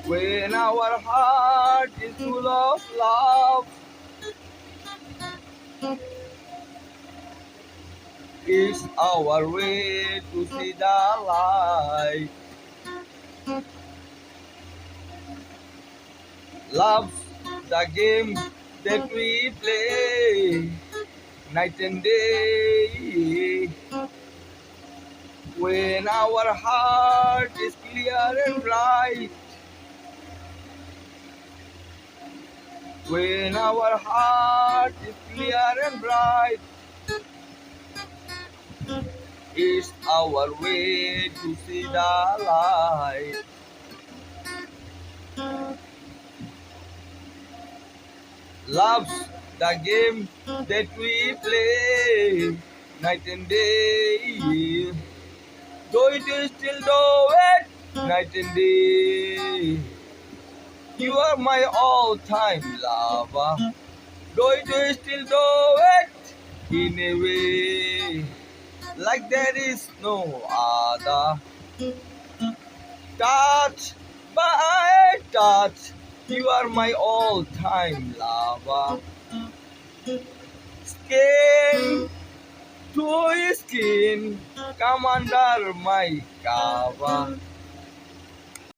When our heart is full of love, it's our way to see the light. Love's the game that we play night and day. When our heart is clear and bright, when our heart is clear and bright, it's our way to see the light. Love's the game that we play night and day. Though it is still do it night and day. You are my all-time lover. Though it is still do it in a way like there is no other. Touch by touch, you are my all-time lover. Skin to skin, come under my cover.